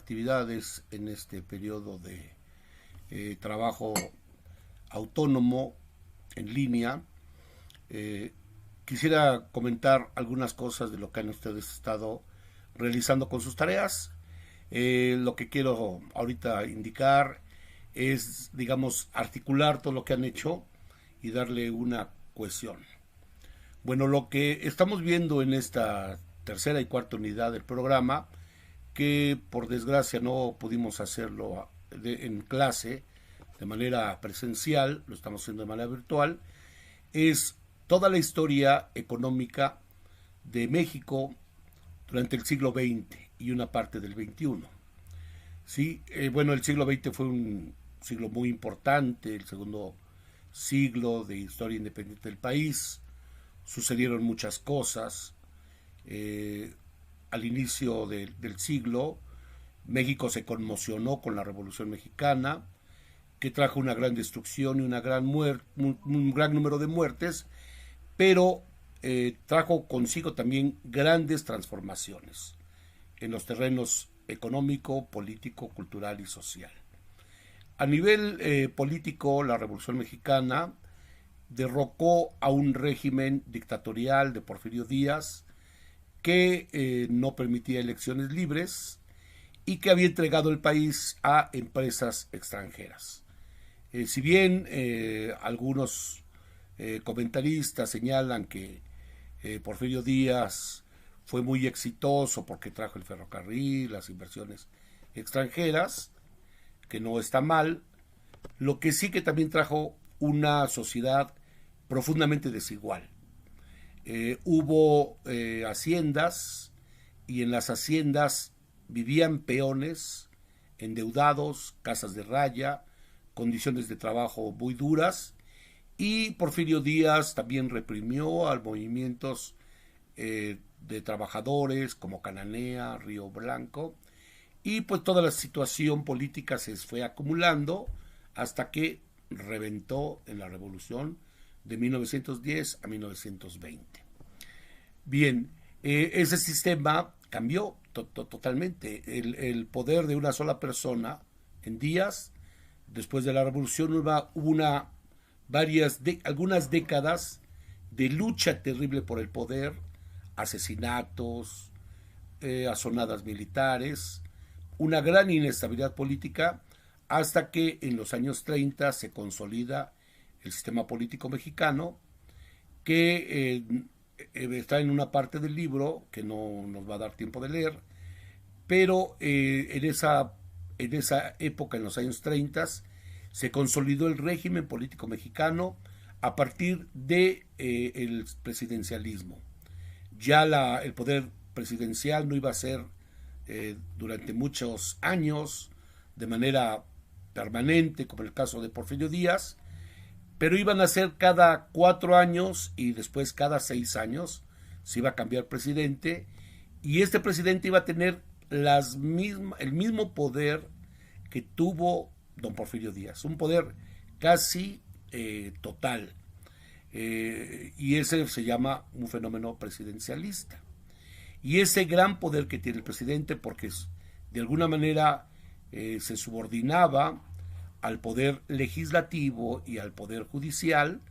actividades en este periodo de trabajo autónomo en línea. Eh, Quisiera comentar algunas cosas de lo que han ustedes estado realizando con sus tareas. Lo que quiero ahorita indicar es, digamos, articular todo lo que han hecho y darle una cohesión. Bueno, lo que estamos viendo en esta tercera y cuarta unidad del programa, que por desgracia no pudimos hacerlo en clase de manera presencial, lo estamos haciendo de manera virtual, es toda la historia económica de México durante el siglo XX y una parte del XXI. Sí, bueno, el siglo XX fue un siglo muy importante, el segundo siglo de historia independiente del país. Sucedieron muchas cosas. Al inicio del siglo, México se conmocionó con la Revolución Mexicana, que trajo una gran destrucción y un gran número de muertes, pero trajo consigo también grandes transformaciones en los terrenos económico, político, cultural y social. A nivel político, la Revolución Mexicana derrocó a un régimen dictatorial de Porfirio Díaz que no permitía elecciones libres y que había entregado el país a empresas extranjeras. Si bien algunos comentaristas señalan que Porfirio Díaz fue muy exitoso porque trajo el ferrocarril, las inversiones extranjeras, que no está mal, lo que sí que también trajo una sociedad profundamente desigual. Hubo haciendas y en las haciendas vivían peones, endeudados, casas de raya, condiciones de trabajo muy duras, y Porfirio Díaz también reprimió a movimientos de trabajadores como Cananea, Río Blanco, y pues toda la situación política se fue acumulando hasta que reventó en la revolución de 1910 a 1920. Bien, ese sistema cambió totalmente. El poder de una sola persona en Díaz, después de la revolución hubo algunas décadas de lucha terrible por el poder, asesinatos, azonadas militares, una gran inestabilidad política, hasta que en los años 30 se consolida el sistema político mexicano, que está en una parte del libro que no nos va a dar tiempo de leer, pero en esa época, en los años 30, se consolidó el régimen político mexicano a partir de el presidencialismo. Ya el poder presidencial no iba a ser durante muchos años de manera permanente, como en el caso de Porfirio Díaz, pero iban a ser cada 4 años y después cada 6 años se iba a cambiar presidente, y este presidente iba a tener el mismo poder que tuvo don Porfirio Díaz, un poder casi total, y ese se llama un fenómeno presidencialista. Y ese gran poder que tiene el presidente, porque de alguna manera se subordinaba al poder legislativo y al poder judicial,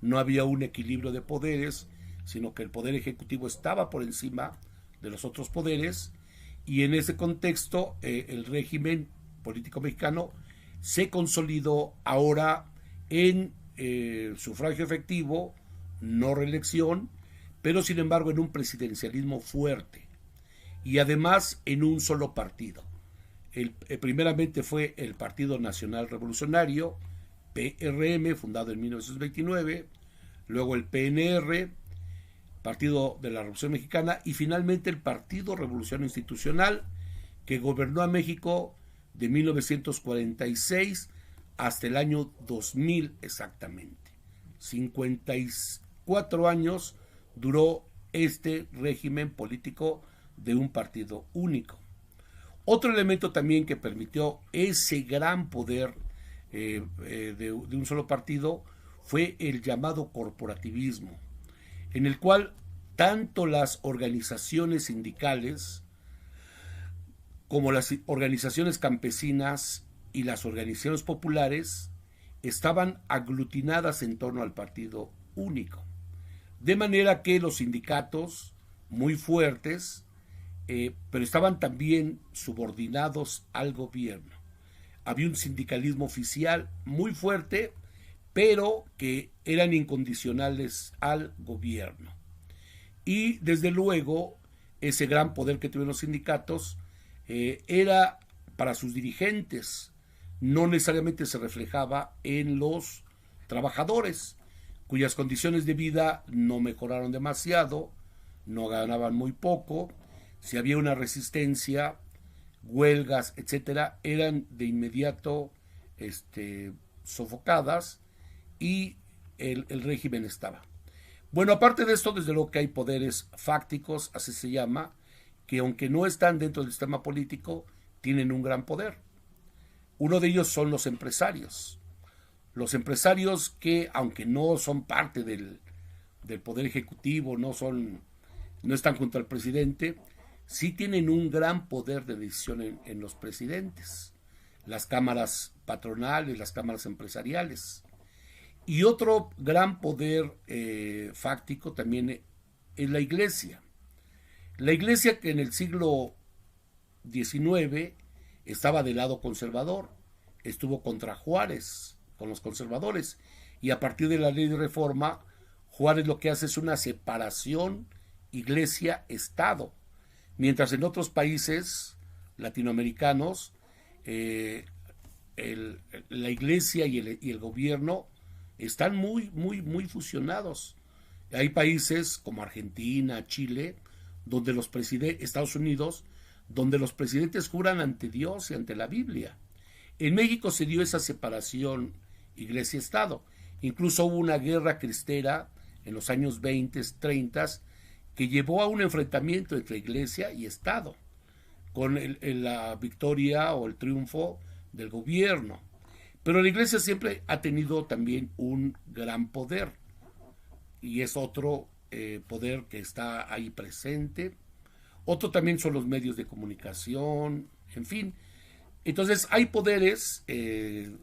no había un equilibrio de poderes, sino que el poder ejecutivo estaba por encima de los otros poderes, y en ese contexto el régimen político mexicano se consolidó ahora en sufragio efectivo, no reelección, pero sin embargo en un presidencialismo fuerte, y además en un solo partido. Primeramente fue el Partido Nacional Revolucionario, PRM, fundado en 1929, luego el PNR, Partido de la Revolución Mexicana, y finalmente el Partido Revolución Institucional, que gobernó a México de 1946 hasta el año 2000 exactamente. 54 años duró este régimen político de un partido único. Otro elemento también que permitió ese gran poder de un solo partido fue el llamado corporativismo, en el cual tanto las organizaciones sindicales como las organizaciones campesinas y las organizaciones populares estaban aglutinadas en torno al partido único. De manera que los sindicatos, muy fuertes, pero estaban también subordinados al gobierno. Había un sindicalismo oficial muy fuerte, pero que eran incondicionales al gobierno. Y desde luego, ese gran poder que tuvieron los sindicatos era para sus dirigentes, no necesariamente se reflejaba en los trabajadores, cuyas condiciones de vida no mejoraron demasiado, no ganaban muy poco, si había una resistencia, huelgas, etcétera, eran de inmediato sofocadas y el régimen estaba. Bueno, aparte de esto, desde luego que hay poderes fácticos, así se llama, que aunque no están dentro del sistema político, tienen un gran poder. Uno de ellos son los empresarios. Los empresarios que, aunque no son parte del poder ejecutivo, no están junto al presidente, sí tienen un gran poder de decisión en los presidentes, las cámaras patronales, las cámaras empresariales. Y otro gran poder fáctico también es la iglesia. La iglesia, que en el siglo XIX estaba del lado conservador, estuvo contra Juárez, con los conservadores, y a partir de la ley de reforma, Juárez lo que hace es una separación iglesia-estado, mientras en otros países latinoamericanos la iglesia y el gobierno están muy fusionados. Hay países como Argentina, Chile, donde los presidentes, Estados Unidos, donde los presidentes juran ante Dios y ante la Biblia. En México se dio esa separación iglesia-estado. Incluso hubo una guerra cristera en los años 20, 30, que llevó a un enfrentamiento entre iglesia y Estado, con la victoria o el triunfo del gobierno. Pero la iglesia siempre ha tenido también un gran poder, y es otro poder que está ahí presente. Otro también son los medios de comunicación, en fin. Entonces hay poderes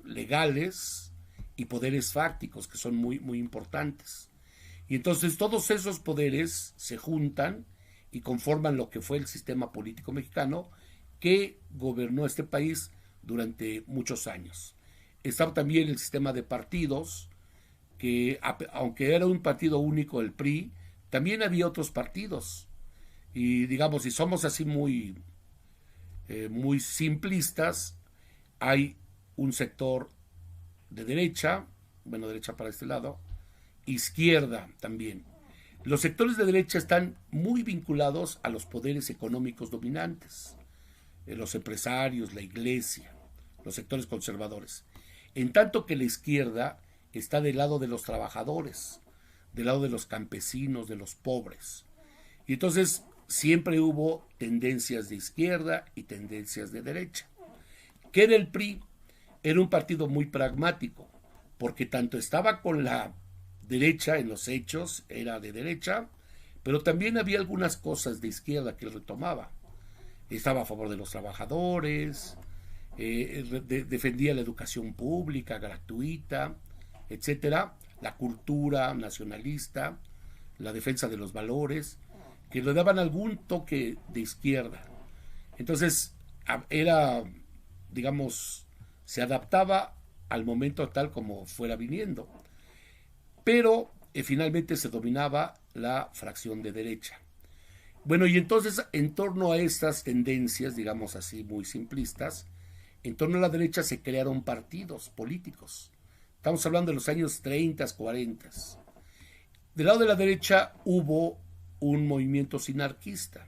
legales y poderes fácticos que son muy importantes. Y entonces todos esos poderes se juntan y conforman lo que fue el sistema político mexicano que gobernó este país durante muchos años. Estaba también el sistema de partidos, que aunque era un partido único, el PRI, también había otros partidos. Y digamos, si somos así muy simplistas, hay un sector de derecha, bueno, derecha para este lado, izquierda también. Los sectores de derecha están muy vinculados a los poderes económicos dominantes, los empresarios, la iglesia, los sectores conservadores. En tanto que la izquierda está del lado de los trabajadores, del lado de los campesinos, de los pobres. Y entonces siempre hubo tendencias de izquierda y tendencias de derecha. ¿Qué era el PRI? Era un partido muy pragmático, porque tanto estaba con la derecha en los hechos, era de derecha, pero también había algunas cosas de izquierda que él retomaba. Estaba a favor de los trabajadores, defendía la educación pública, gratuita, etcétera, la cultura nacionalista, la defensa de los valores, que le daban algún toque de izquierda. Entonces, era, digamos, se adaptaba al momento tal como fuera viniendo. Pero finalmente se dominaba la fracción de derecha. Bueno, y entonces, en torno a estas tendencias, digamos así, muy simplistas, en torno a la derecha se crearon partidos políticos. Estamos hablando de los años 30, 40. Del lado de la derecha hubo un movimiento sinarquista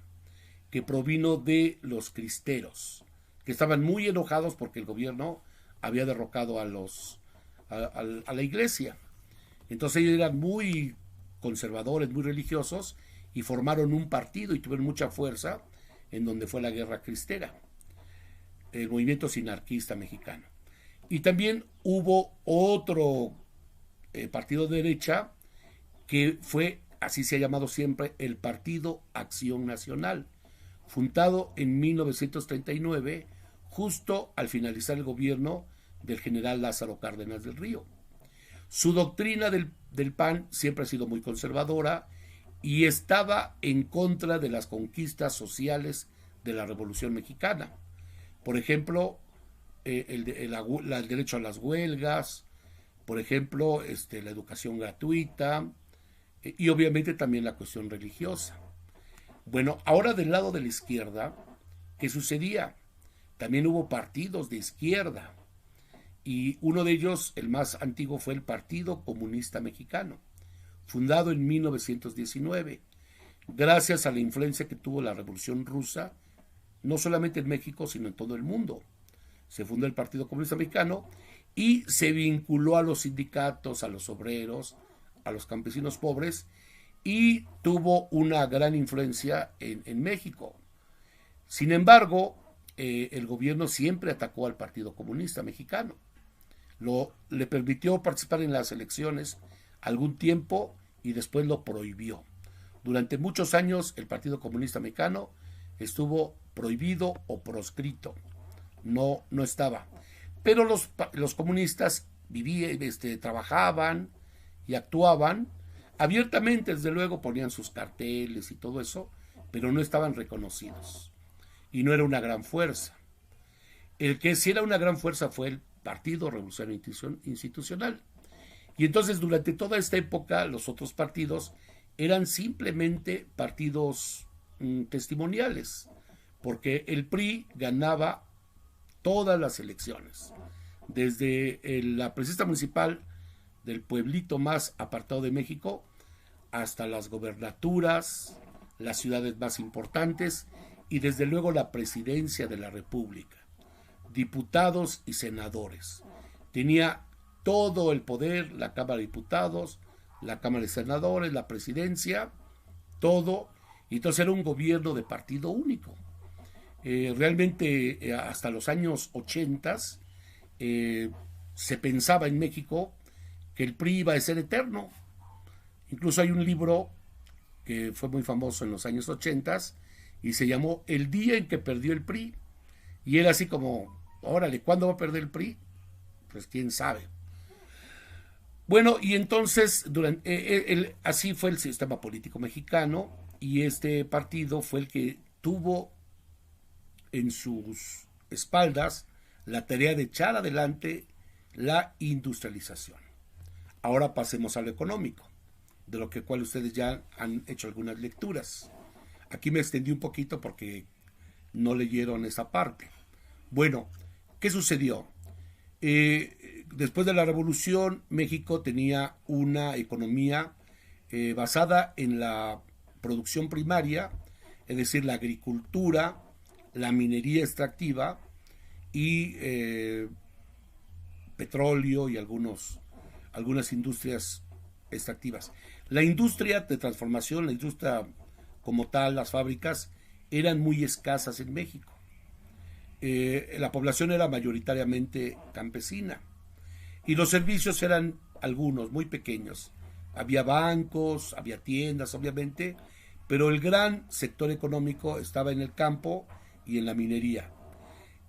que provino de los cristeros, que estaban muy enojados porque el gobierno había derrocado a la iglesia. Entonces ellos eran muy conservadores, muy religiosos, y formaron un partido y tuvieron mucha fuerza en donde fue la guerra cristera, el movimiento sinarquista mexicano. Y también hubo otro partido de derecha que fue, así se ha llamado siempre, el Partido Acción Nacional, fundado en 1939, justo al finalizar el gobierno del general Lázaro Cárdenas del Río. Su doctrina del PAN siempre ha sido muy conservadora y estaba en contra de las conquistas sociales de la Revolución Mexicana. Por ejemplo, el derecho a las huelgas, por ejemplo, la educación gratuita y obviamente también la cuestión religiosa. Bueno, ahora del lado de la izquierda, ¿qué sucedía? También hubo partidos de izquierda y uno de ellos, el más antiguo, fue el Partido Comunista Mexicano, fundado en 1919, gracias a la influencia que tuvo la Revolución Rusa, no solamente en México, sino en todo el mundo. Se fundó el Partido Comunista Mexicano y se vinculó a los sindicatos, a los obreros, a los campesinos pobres, y tuvo una gran influencia en México. Sin embargo, el gobierno siempre atacó al Partido Comunista Mexicano. Le permitió participar en las elecciones algún tiempo y después lo prohibió. Durante muchos años el Partido Comunista Mexicano estuvo prohibido o proscrito. No estaba. Pero los comunistas vivían, trabajaban y actuaban abiertamente, desde luego ponían sus carteles y todo eso, pero no estaban reconocidos. Y no era una gran fuerza. El que sí era una gran fuerza fue el Partido Revolucionario Institucional. Y entonces durante toda esta época los otros partidos eran simplemente partidos testimoniales, porque el PRI ganaba todas las elecciones, desde la presidenta municipal del pueblito más apartado de México hasta las gobernaturas, las ciudades más importantes y desde luego la presidencia de la República, diputados y senadores. Tenía todo el poder, la Cámara de Diputados, la Cámara de Senadores, la presidencia, todo. Y entonces era un gobierno de partido único. Realmente hasta los años 80 se pensaba en México que el PRI iba a ser eterno. Incluso hay un libro que fue muy famoso en los años 80 y se llamó El día en que perdió el PRI. Y era así como, órale, ¿cuándo va a perder el PRI? Pues quién sabe. Bueno, y entonces así fue el sistema político mexicano y este partido fue el que tuvo en sus espaldas la tarea de echar adelante la industrialización. Ahora pasemos a lo económico, de lo cual ustedes ya han hecho algunas lecturas. Aquí me extendí un poquito porque no leyeron esa parte. Bueno, ¿qué sucedió? Después de la Revolución, México tenía una economía basada en la producción primaria, es decir, la agricultura, la minería extractiva y petróleo y algunas industrias extractivas. La industria de transformación, la industria como tal, las fábricas, eran muy escasas en México. La población era mayoritariamente campesina y los servicios eran algunos, muy pequeños. Había bancos, había tiendas, obviamente, pero el gran sector económico estaba en el campo y en la minería.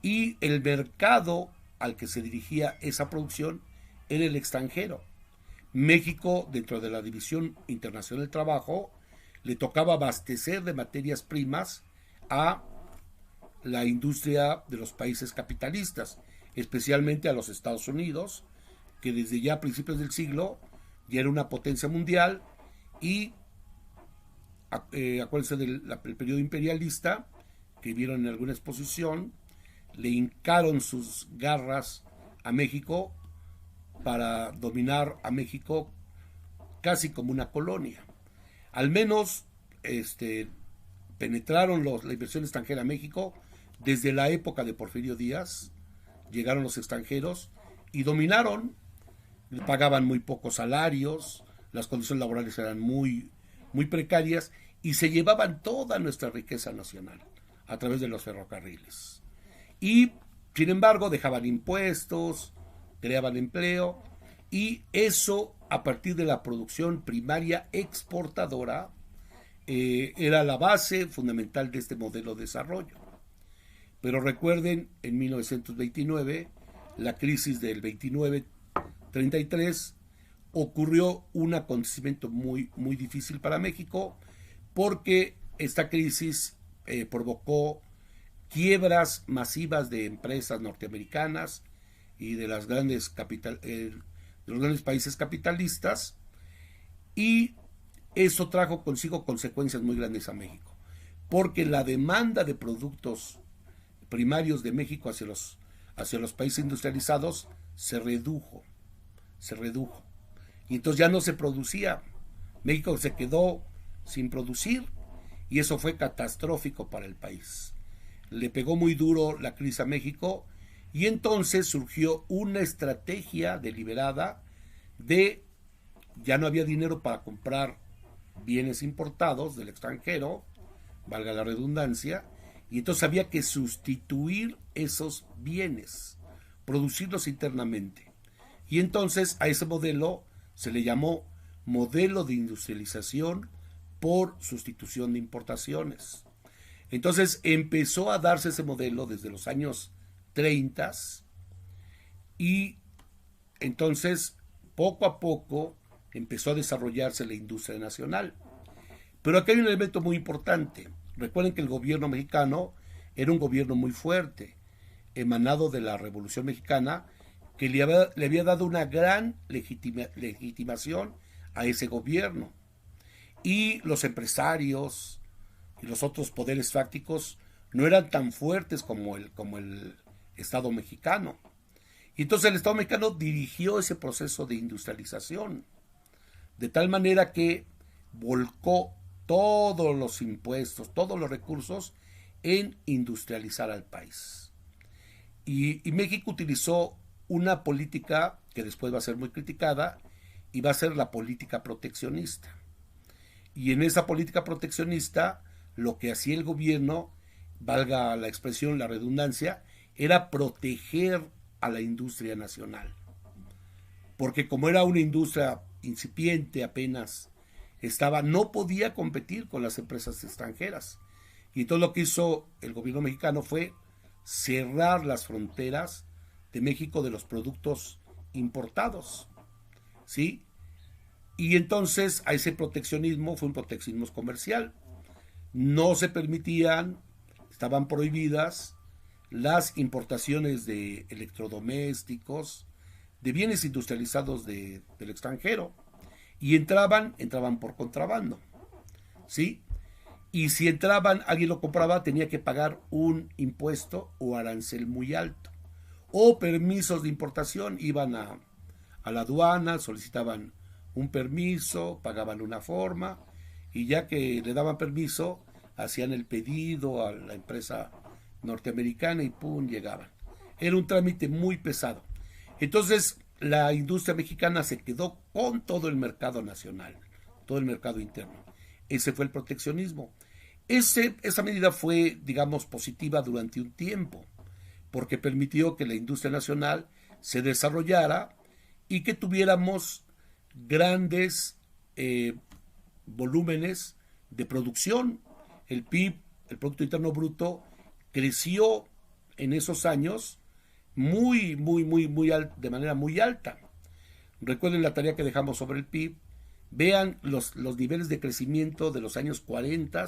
Y el mercado al que se dirigía esa producción era el extranjero. México, dentro de la División Internacional del Trabajo, le tocaba abastecer de materias primas a la industria de los países capitalistas, especialmente a los Estados Unidos, que desde ya a principios del siglo ya era una potencia mundial y acuérdense del periodo imperialista que vieron en alguna exposición, le hincaron sus garras a México para dominar a México casi como una colonia. Al menos penetraron la inversión extranjera a México desde la época de Porfirio Díaz. Llegaron los extranjeros y dominaron, pagaban muy pocos salarios, las condiciones laborales eran muy precarias y se llevaban toda nuestra riqueza nacional a través de los ferrocarriles. Y, sin embargo, dejaban impuestos, creaban empleo y eso, a partir de la producción primaria exportadora, era la base fundamental de este modelo de desarrollo. Pero recuerden, en 1929, la crisis del 29-33, ocurrió un acontecimiento muy, muy difícil para México, porque esta crisis provocó quiebras masivas de empresas norteamericanas y de los grandes países capitalistas, y eso trajo consigo consecuencias muy grandes a México, porque la demanda de productos primarios de México hacia los países industrializados se redujo, y entonces ya no se producía. México se quedó sin producir y eso fue catastrófico para el país. Le pegó muy duro la crisis a México y entonces surgió una estrategia deliberada de ya no había dinero para comprar bienes importados del extranjero, valga la redundancia, y entonces había que sustituir esos bienes, producirlos internamente. Y entonces a ese modelo se le llamó modelo de industrialización por sustitución de importaciones. Entonces empezó a darse ese modelo desde los años 30 y entonces poco a poco empezó a desarrollarse la industria nacional. Pero aquí hay un elemento muy importante. Recuerden que el gobierno mexicano era un gobierno muy fuerte, emanado de la Revolución Mexicana, que le había dado una gran legitimación a ese gobierno. Y los empresarios y los otros poderes fácticos no eran tan fuertes como el Estado mexicano. Y entonces el Estado mexicano dirigió ese proceso de industrialización, de tal manera que volcó todos los impuestos, todos los recursos en industrializar al país. Y México utilizó una política que después va a ser muy criticada y va a ser la política proteccionista. Y en esa política proteccionista lo que hacía el gobierno, valga la expresión, la redundancia, era proteger a la industria nacional. Porque como era una industria incipiente, apenas no podía competir con las empresas extranjeras. Y todo lo que hizo el gobierno mexicano fue cerrar las fronteras de México de los productos importados, ¿sí? Y entonces a ese proteccionismo fue un proteccionismo comercial. No se permitían, estaban prohibidas las importaciones de electrodomésticos, de bienes industrializados del extranjero, y entraban por contrabando, ¿sí? Y si entraban, alguien lo compraba, tenía que pagar un impuesto o arancel muy alto, o permisos de importación. Iban a la aduana, solicitaban un permiso, pagaban una forma, y ya que le daban permiso, hacían el pedido a la empresa norteamericana y ¡pum!, llegaban. Era un trámite muy pesado. Entonces la industria mexicana se quedó con todo el mercado nacional, todo el mercado interno. Ese fue el proteccionismo. Esa medida fue, digamos, positiva durante un tiempo, porque permitió que la industria nacional se desarrollara y que tuviéramos grandes volúmenes de producción. El PIB, el Producto Interno Bruto, creció en esos años de manera muy alta. Recuerden la tarea que dejamos sobre el PIB. Vean los niveles de crecimiento de los años 40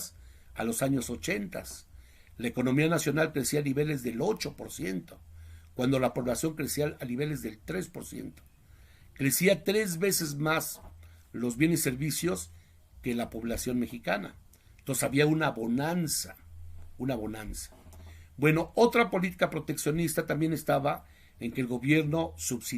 a los años 80. La economía nacional crecía a niveles del 8%, cuando la población crecía a niveles del 3%. Crecía 3 veces más los bienes y servicios que la población mexicana. Entonces había una bonanza. Bueno, otra política proteccionista también estaba en que el gobierno subsidiaba